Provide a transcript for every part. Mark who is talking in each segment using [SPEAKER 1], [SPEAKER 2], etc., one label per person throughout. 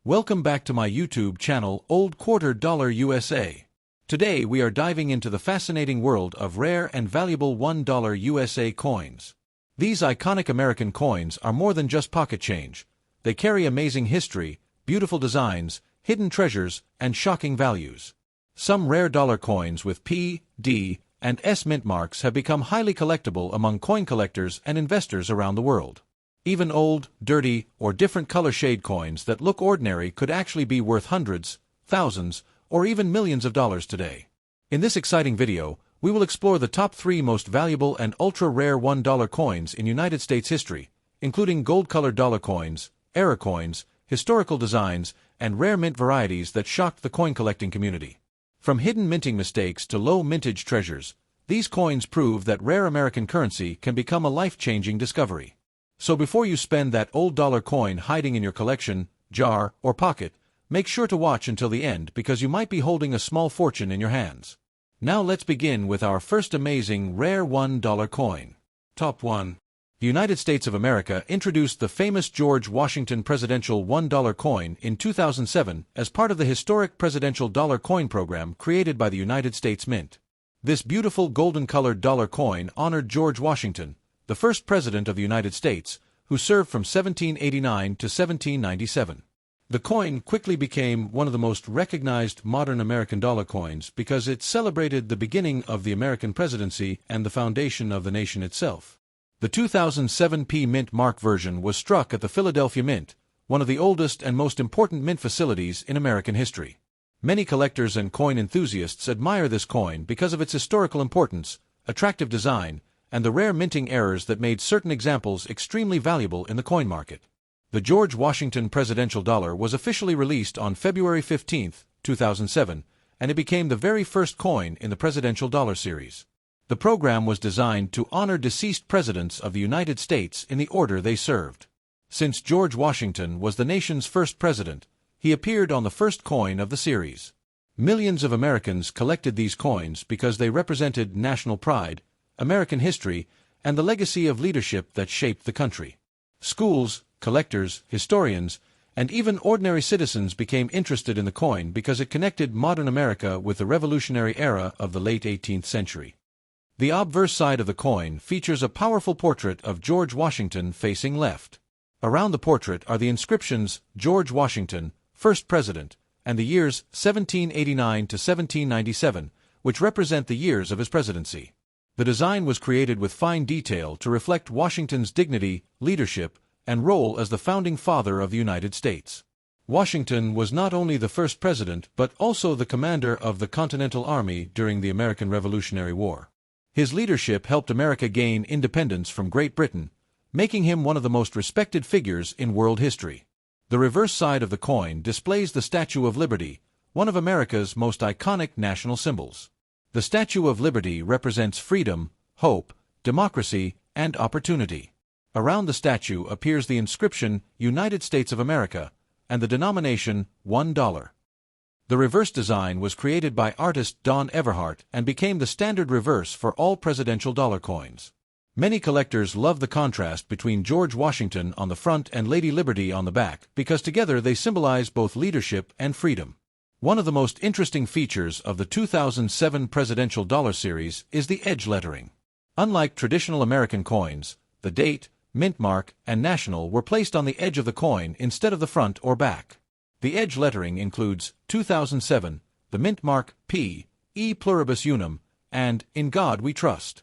[SPEAKER 1] Welcome back to my YouTube channel, Old Quarter $1 Today we are diving into the fascinating world of rare and valuable $1 coins. These iconic American coins are more than just pocket change. They carry amazing history, beautiful designs, hidden treasures, and shocking values. Some rare dollar coins with P, D, and S mint marks have become highly collectible among coin collectors and investors around the world. Even old, dirty, or different color shade coins that look ordinary could actually be worth hundreds, thousands, or even millions of dollars today. In this exciting video, we will explore the top 3 most valuable and ultra-rare $1 coins in United States history, including gold-colored dollar coins, era coins, historical designs, and rare mint varieties that shocked the coin collecting community. From hidden minting mistakes to low mintage treasures, these coins prove that rare American currency can become a life-changing discovery. So before you spend that old dollar coin hiding in your collection, jar, or pocket, make sure to watch until the end because you might be holding a small fortune in your hands. Now let's begin with our first amazing rare $1 coin. Top 1. The United States of America introduced the famous George Washington presidential $1 coin in 2007 as part of the historic presidential dollar coin program created by the United States Mint. This beautiful golden-colored dollar coin honored George Washington, the first president of the United States, who served from 1789 to 1797. The coin quickly became one of the most recognized modern American dollar coins because it celebrated the beginning of the American presidency and the foundation of the nation itself. The 2007 P Mint mark version was struck at the Philadelphia Mint, one of the oldest and most important mint facilities in American history. Many collectors and coin enthusiasts admire this coin because of its historical importance, attractive design, and the rare minting errors that made certain examples extremely valuable in the coin market. The George Washington presidential dollar was officially released on February 15, 2007, and it became the very first coin in the presidential dollar series. The program was designed to honor deceased presidents of the United States in the order they served. Since George Washington was the nation's first president, he appeared on the first coin of the series. Millions of Americans collected these coins because they represented national pride, American history, and the legacy of leadership that shaped the country. Schools, collectors, historians, and even ordinary citizens became interested in the coin because it connected modern America with the revolutionary era of the late 18th century. The obverse side of the coin features a powerful portrait of George Washington facing left. Around the portrait are the inscriptions George Washington, First President, and the years 1789 to 1797, which represent the years of his presidency. The design was created with fine detail to reflect Washington's dignity, leadership, and role as the founding father of the United States. Washington was not only the first president but also the commander of the Continental Army during the American Revolutionary War. His leadership helped America gain independence from Great Britain, making him one of the most respected figures in world history. The reverse side of the coin displays the Statue of Liberty, one of America's most iconic national symbols. The Statue of Liberty represents freedom, hope, democracy, and opportunity. Around the statue appears the inscription United States of America and the denomination $1. The reverse design was created by artist Don Everhart and became the standard reverse for all presidential dollar coins. Many collectors love the contrast between George Washington on the front and Lady Liberty on the back because together they symbolize both leadership and freedom. One of the most interesting features of the 2007 presidential dollar series is the edge lettering. Unlike traditional American coins, the date, mint mark, and national were placed on the edge of the coin instead of the front or back. The edge lettering includes 2007, the mint mark P, E pluribus unum, and In God We Trust.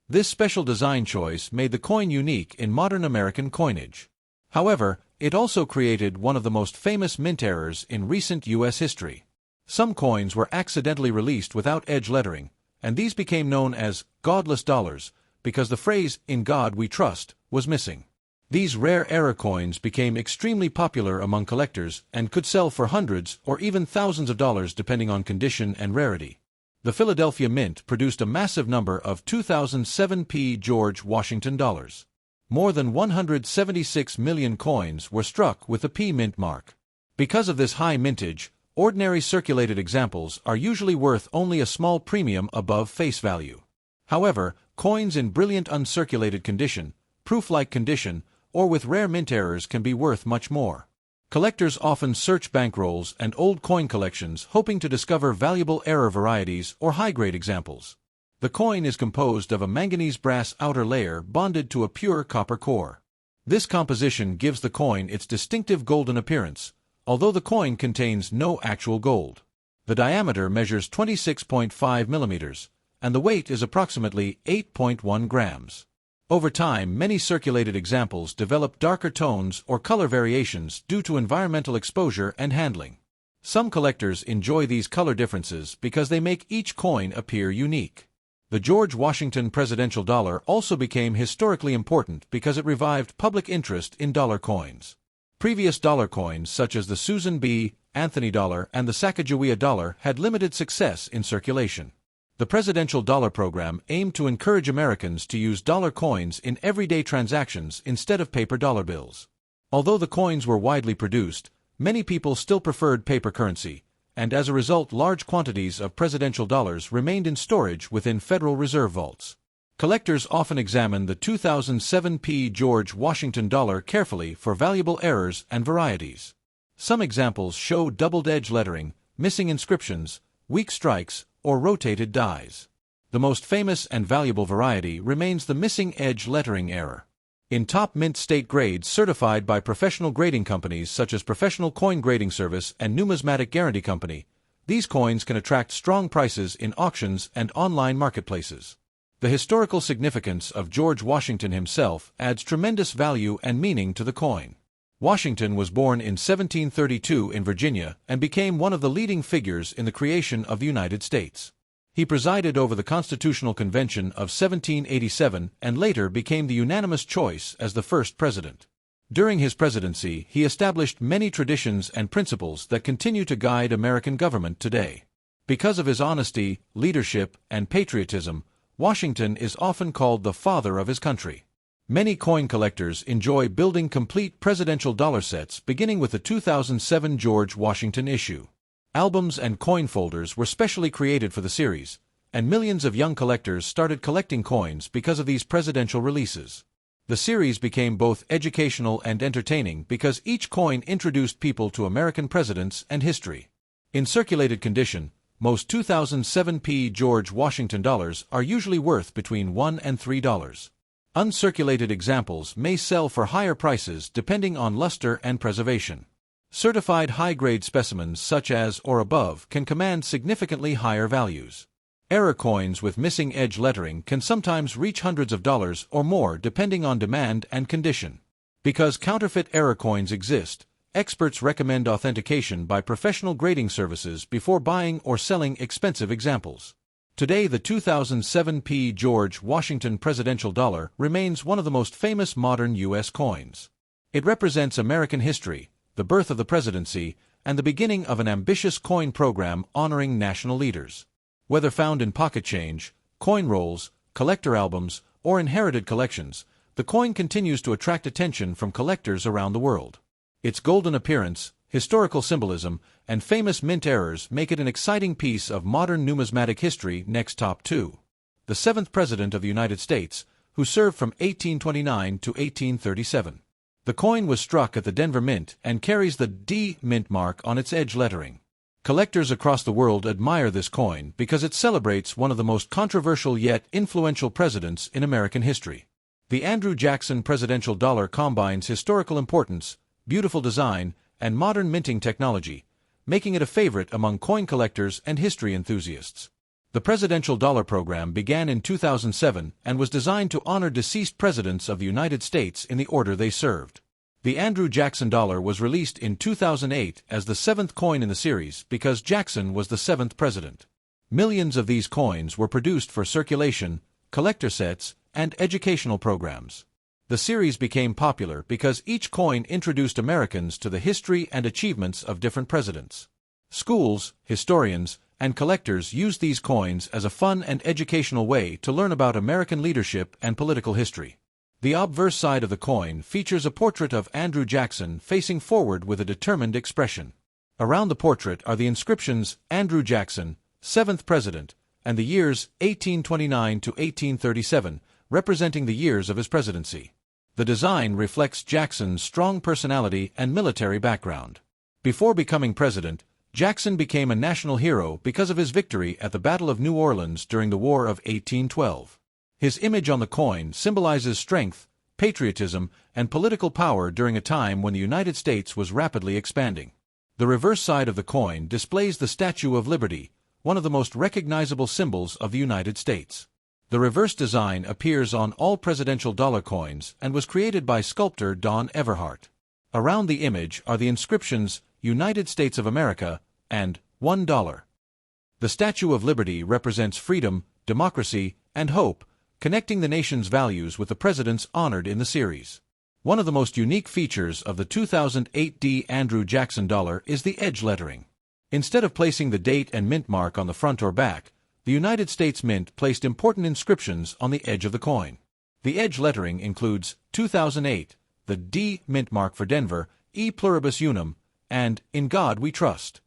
[SPEAKER 1] This special design choice made the coin unique in modern American coinage. However, it also created one of the most famous mint errors in recent U.S. history. Some coins were accidentally released without edge lettering, and these became known as godless dollars because the phrase In God We Trust was missing. These rare error coins became extremely popular among collectors and could sell for hundreds or even thousands of dollars depending on condition and rarity. The Philadelphia Mint produced a massive number of 2007 P George Washington dollars. More than 176 million coins were struck with the P mint mark. Because of this high mintage, ordinary circulated examples are usually worth only a small premium above face value. However, coins in brilliant uncirculated condition, proof-like condition, or with rare mint errors can be worth much more. Collectors often search bankrolls and old coin collections hoping to discover valuable error varieties or high-grade examples. The coin is composed of a manganese-brass outer layer bonded to a pure copper core. This composition gives the coin its distinctive golden appearance, although the coin contains no actual gold. The diameter measures 26.5 millimeters, and the weight is approximately 8.1 grams. Over time, many circulated examples develop darker tones or color variations due to environmental exposure and handling. Some collectors enjoy these color differences because they make each coin appear unique. The George Washington presidential dollar also became historically important because it revived public interest in dollar coins. Previous dollar coins such as the Susan B. Anthony dollar and the Sacagawea dollar had limited success in circulation. The presidential dollar program aimed to encourage Americans to use dollar coins in everyday transactions instead of paper dollar bills. Although the coins were widely produced, many people still preferred paper currency, and as a result large quantities of presidential dollars remained in storage within Federal Reserve vaults. Collectors often examine the 2007 George Washington dollar carefully for valuable errors and varieties. Some examples show double-edged lettering, missing inscriptions, weak strikes, or rotated dies. The most famous and valuable variety remains the missing edge lettering error. In top mint state grades certified by professional grading companies such as Professional Coin Grading Service and Numismatic Guarantee Company, these coins can attract strong prices in auctions and online marketplaces. The historical significance of George Washington himself adds tremendous value and meaning to the coin. Washington was born in 1732 in Virginia and became one of the leading figures in the creation of the United States. He presided over the Constitutional Convention of 1787 and later became the unanimous choice as the first president. During his presidency, he established many traditions and principles that continue to guide American government today. Because of his honesty, leadership, and patriotism, Washington is often called the father of his country. Many coin collectors enjoy building complete presidential dollar sets beginning with the 2007 George Washington issue. Albums and coin folders were specially created for the series, and millions of young collectors started collecting coins because of these presidential releases. The series became both educational and entertaining because each coin introduced people to American presidents and history. In circulated condition, most 2007 George Washington dollars are usually worth between $1 and $3. Uncirculated examples may sell for higher prices depending on luster and preservation. Certified high-grade specimens such as or above can command significantly higher values. Error coins with missing edge lettering can sometimes reach hundreds of dollars or more depending on demand and condition. Because counterfeit error coins exist, experts recommend authentication by professional grading services before buying or selling expensive examples. Today, the 2007 George Washington presidential dollar remains one of the most famous modern U.S. coins. It represents American history, the birth of the presidency, and the beginning of an ambitious coin program honoring national leaders. Whether found in pocket change, coin rolls, collector albums, or inherited collections, the coin continues to attract attention from collectors around the world. Its golden appearance, historical symbolism, and famous mint errors make it an exciting piece of modern numismatic history. Next, top 2. The 7th President of the United States, who served from 1829 to 1837. The coin was struck at the Denver Mint and carries the D mint mark on its edge lettering. Collectors across the world admire this coin because it celebrates one of the most controversial yet influential presidents in American history. The Andrew Jackson presidential dollar combines historical importance, beautiful design, and modern minting technology, making it a favorite among coin collectors and history enthusiasts. The presidential dollar program began in 2007 and was designed to honor deceased presidents of the United States in the order they served. The Andrew Jackson dollar was released in 2008 as the 7th coin in the series because Jackson was the 7th president. Millions of these coins were produced for circulation, collector sets, and educational programs. The series became popular because each coin introduced Americans to the history and achievements of different presidents. Schools, historians, and collectors use these coins as a fun and educational way to learn about American leadership and political history. The obverse side of the coin features a portrait of Andrew Jackson facing forward with a determined expression. Around the portrait are the inscriptions Andrew Jackson, 7th President, and the years 1829 to 1837, representing the years of his presidency. The design reflects Jackson's strong personality and military background. Before becoming president, Jackson became a national hero because of his victory at the Battle of New Orleans during the War of 1812. His image on the coin symbolizes strength, patriotism, and political power during a time when the United States was rapidly expanding. The reverse side of the coin displays the Statue of Liberty, one of the most recognizable symbols of the United States. The reverse design appears on all presidential dollar coins and was created by sculptor Don Everhart. Around the image are the inscriptions United States of America and $1. The Statue of Liberty represents freedom, democracy, and hope, connecting the nation's values with the presidents honored in the series. One of the most unique features of the 2008 D. Andrew Jackson dollar is the edge lettering. Instead of placing the date and mint mark on the front or back, the United States Mint placed important inscriptions on the edge of the coin. The edge lettering includes 2008, the D mint mark for Denver, E pluribus unum, and In God We Trust.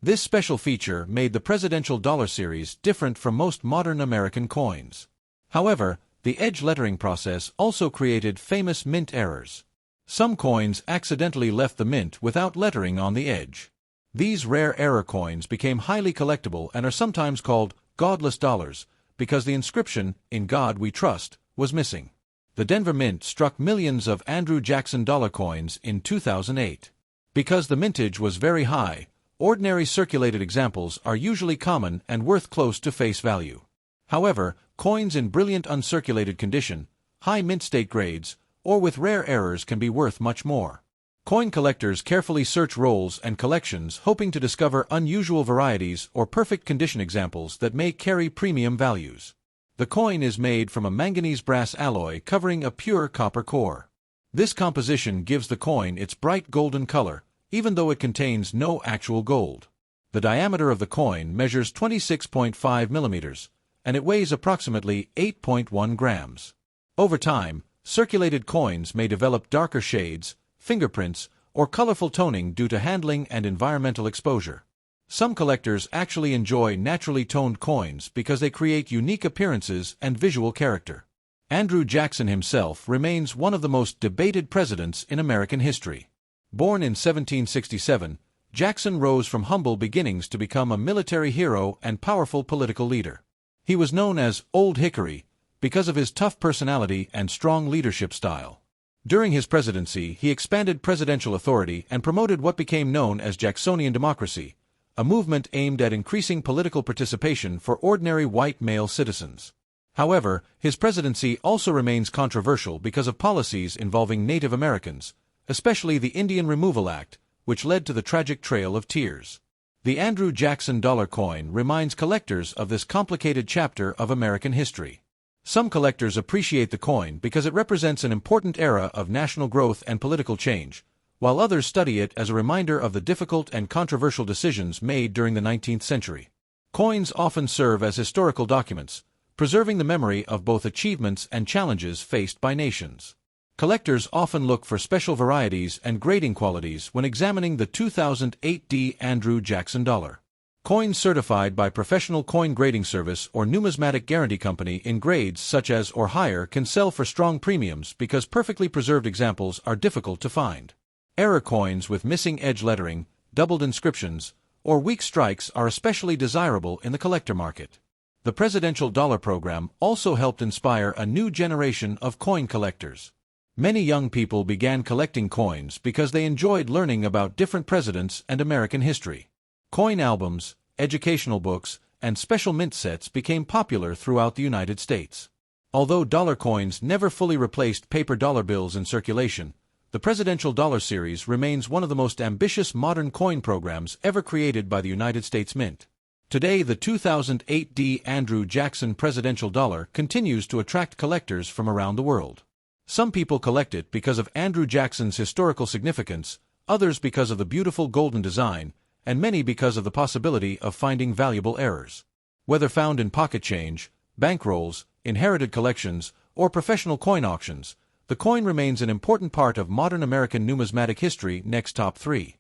[SPEAKER 1] This special feature made the presidential dollar series different from most modern American coins. However, the edge lettering process also created famous mint errors. Some coins accidentally left the mint without lettering on the edge. These rare error coins became highly collectible and are sometimes called godless dollars because the inscription, In God We Trust, was missing. The Denver Mint struck millions of Andrew Jackson dollar coins in 2008. Because the mintage was very high, ordinary circulated examples are usually common and worth close to face value. However, coins in brilliant uncirculated condition, high mint state grades, or with rare errors can be worth much more. Coin collectors carefully search rolls and collections hoping to discover unusual varieties or perfect condition examples that may carry premium values. The coin is made from a manganese brass alloy covering a pure copper core. This composition gives the coin its bright golden color, even though it contains no actual gold. The diameter of the coin measures 26.5 millimeters, and it weighs approximately 8.1 grams. Over time, circulated coins may develop darker shades, fingerprints, or colorful toning due to handling and environmental exposure. Some collectors actually enjoy naturally toned coins because they create unique appearances and visual character. Andrew Jackson himself remains one of the most debated presidents in American history. Born in 1767, Jackson rose from humble beginnings to become a military hero and powerful political leader. He was known as Old Hickory because of his tough personality and strong leadership style. During his presidency, he expanded presidential authority and promoted what became known as Jacksonian democracy, a movement aimed at increasing political participation for ordinary white male citizens. However, his presidency also remains controversial because of policies involving Native Americans, especially the Indian Removal Act, which led to the tragic Trail of Tears. The Andrew Jackson dollar coin reminds collectors of this complicated chapter of American history. Some collectors appreciate the coin because it represents an important era of national growth and political change, while others study it as a reminder of the difficult and controversial decisions made during the 19th century. Coins often serve as historical documents, preserving the memory of both achievements and challenges faced by nations. Collectors often look for special varieties and grading qualities when examining the 2008 D. Andrew Jackson dollar. Coins certified by Professional Coin Grading Service or Numismatic Guarantee Company in grades such as or higher can sell for strong premiums because perfectly preserved examples are difficult to find. Error coins with missing edge lettering, doubled inscriptions, or weak strikes are especially desirable in the collector market. The Presidential Dollar Program also helped inspire a new generation of coin collectors. Many young people began collecting coins because they enjoyed learning about different presidents and American history. Coin albums, educational books, and special mint sets became popular throughout the United States. Although dollar coins never fully replaced paper dollar bills in circulation, the Presidential Dollar Series remains one of the most ambitious modern coin programs ever created by the United States Mint. Today, the 2008 D. Andrew Jackson Presidential Dollar continues to attract collectors from around the world. Some people collect it because of Andrew Jackson's historical significance, others because of the beautiful golden design, and many because of the possibility of finding valuable errors. Whether found in pocket change, bankrolls, inherited collections, or professional coin auctions, the coin remains an important part of modern American numismatic history. Next top 3.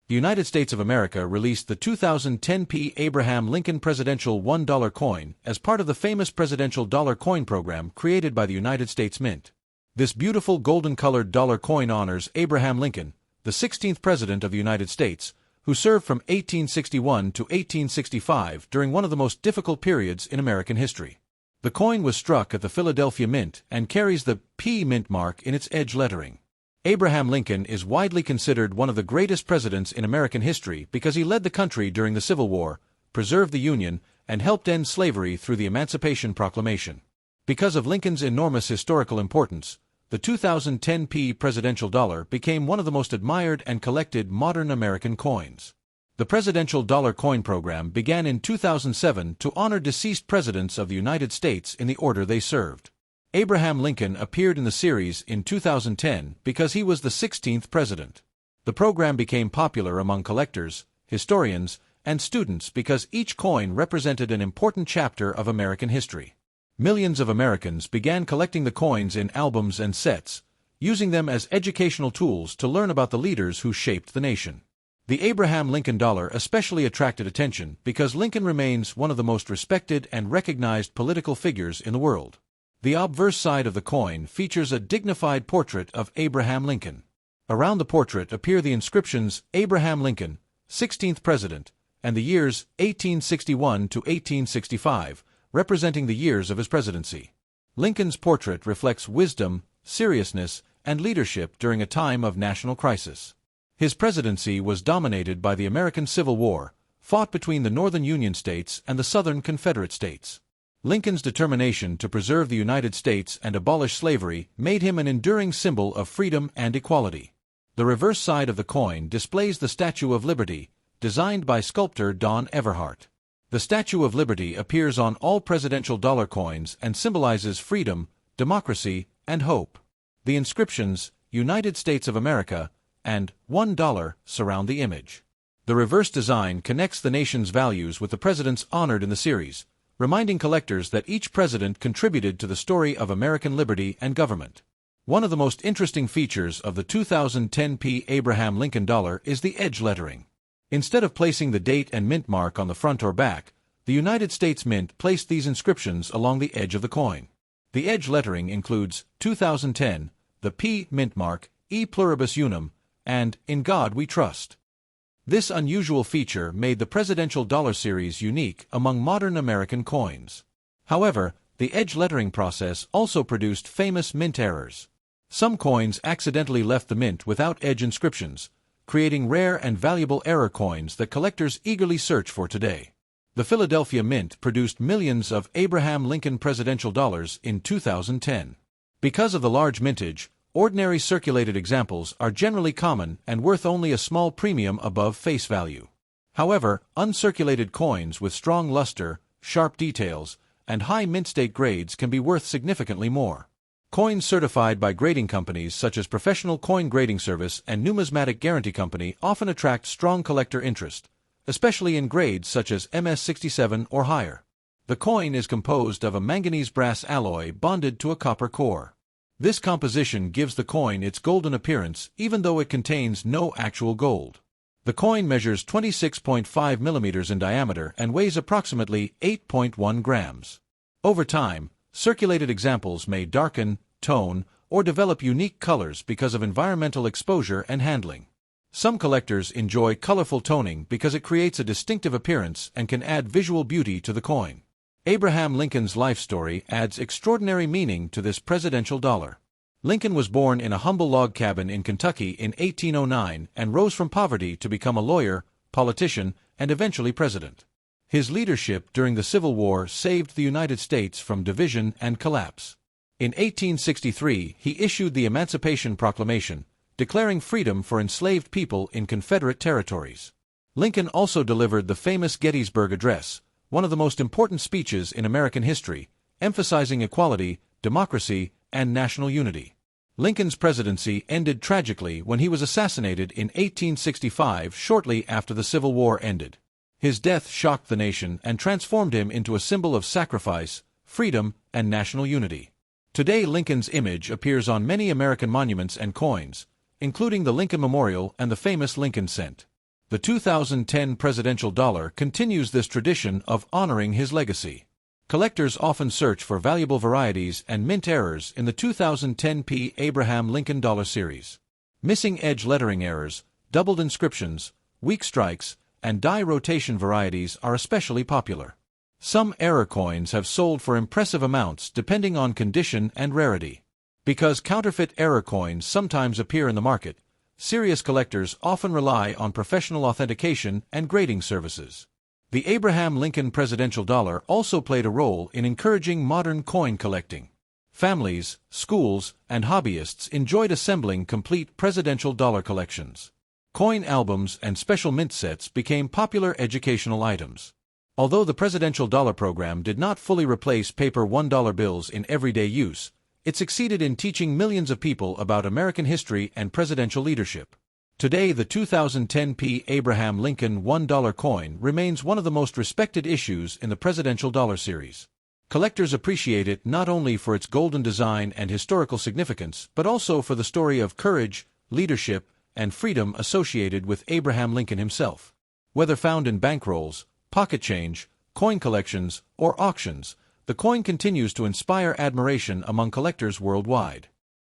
[SPEAKER 1] The United States of America released the 2010 P. Abraham Lincoln Presidential $1 coin as part of the famous Presidential Dollar Coin Program created by the United States Mint. This beautiful golden-colored dollar coin honors Abraham Lincoln, the 16th President of the United States, who served from 1861 to 1865 during one of the most difficult periods in American history. The coin was struck at the Philadelphia Mint and carries the P mint mark in its edge lettering. Abraham Lincoln is widely considered one of the greatest presidents in American history because he led the country during the Civil War, preserved the Union, and helped end slavery through the Emancipation Proclamation. Because of Lincoln's enormous historical importance, the 2010 P presidential dollar became one of the most admired and collected modern American coins. The Presidential Dollar Coin Program began in 2007 to honor deceased presidents of the United States in the order they served. Abraham Lincoln appeared in the series in 2010 because he was the 16th president. The program became popular among collectors, historians, and students because each coin represented an important chapter of American history. Millions of Americans began collecting the coins in albums and sets, using them as educational tools to learn about the leaders who shaped the nation. The Abraham Lincoln dollar especially attracted attention because Lincoln remains one of the most respected and recognized political figures in the world. The obverse side of the coin features a dignified portrait of Abraham Lincoln. Around the portrait appear the inscriptions Abraham Lincoln, 16th President, and the years 1861 to 1865, representing the years of his presidency. Lincoln's portrait reflects wisdom, seriousness, and leadership during a time of national crisis. His presidency was dominated by the American Civil War, fought between the Northern Union states and the Southern Confederate states. Lincoln's determination to preserve the United States and abolish slavery made him an enduring symbol of freedom and equality. The reverse side of the coin displays the Statue of Liberty, designed by sculptor Don Everhart. The Statue of Liberty appears on all presidential dollar coins and symbolizes freedom, democracy, and hope. The inscriptions, United States of America, and $1 surround the image. The reverse design connects the nation's values with the presidents honored in the series, reminding collectors that each president contributed to the story of American liberty and government. One of the most interesting features of the 2010 P Abraham Lincoln dollar is the edge lettering. Instead of placing the date and mint mark on the front or back, the United States Mint placed these inscriptions along the edge of the coin. The edge lettering includes 2010, the P mint mark, E pluribus unum, and In God We Trust. This unusual feature made the presidential dollar series unique among modern American coins. However, the edge lettering process also produced famous mint errors. Some coins accidentally left the mint without edge inscriptions, creating rare and valuable error coins that collectors eagerly search for today. The Philadelphia Mint produced millions of Abraham Lincoln presidential dollars in 2010. Because of the large mintage, ordinary circulated examples are generally common and worth only a small premium above face value. However, uncirculated coins with strong luster, sharp details, and high mint state grades can be worth significantly more. Coins certified by grading companies such as Professional Coin Grading Service and Numismatic Guarantee Company often attract strong collector interest, especially in grades such as MS67 or higher. The coin is composed of a manganese brass alloy bonded to a copper core. This composition gives the coin its golden appearance even though it contains no actual gold. The coin measures 26.5 millimeters in diameter and weighs approximately 8.1 grams. Over time, circulated examples may darken, tone, or develop unique colors because of environmental exposure and handling. Some collectors enjoy colorful toning because it creates a distinctive appearance and can add visual beauty to the coin. Abraham Lincoln's life story adds extraordinary meaning to this presidential dollar. Lincoln was born in a humble log cabin in Kentucky in 1809 and rose from poverty to become a lawyer, politician, and eventually president. His leadership during the Civil War saved the United States from division and collapse. In 1863, he issued the Emancipation Proclamation, declaring freedom for enslaved people in Confederate territories. Lincoln also delivered the famous Gettysburg Address, one of the most important speeches in American history, emphasizing equality, democracy, and national unity. Lincoln's presidency ended tragically when he was assassinated in 1865 shortly after the Civil War ended. His death shocked the nation and transformed him into a symbol of sacrifice, freedom, and national unity. Today, Lincoln's image appears on many American monuments and coins, including the Lincoln Memorial and the famous Lincoln Cent. The 2010 presidential dollar continues this tradition of honoring his legacy. Collectors often search for valuable varieties and mint errors in the 2010 Abraham Lincoln Dollar series. Missing edge lettering errors, doubled inscriptions, weak strikes, and die rotation varieties are especially popular. Some error coins have sold for impressive amounts depending on condition and rarity. Because counterfeit error coins sometimes appear in the market, serious collectors often rely on professional authentication and grading services. The Abraham Lincoln Presidential Dollar also played a role in encouraging modern coin collecting. Families, schools, and hobbyists enjoyed assembling complete presidential dollar collections. Coin albums and special mint sets became popular educational items. Although the Presidential Dollar Program did not fully replace paper $1 bills in everyday use, it succeeded in teaching millions of people about American history and presidential leadership. Today, the 2010 Abraham Lincoln $1 coin remains one of the most respected issues in the Presidential Dollar series. Collectors appreciate it not only for its golden design and historical significance, but also for the story of courage, leadership, and freedom associated with Abraham Lincoln himself. Whether found in bankrolls, pocket change, coin collections, or auctions, the coin continues to inspire admiration among collectors worldwide.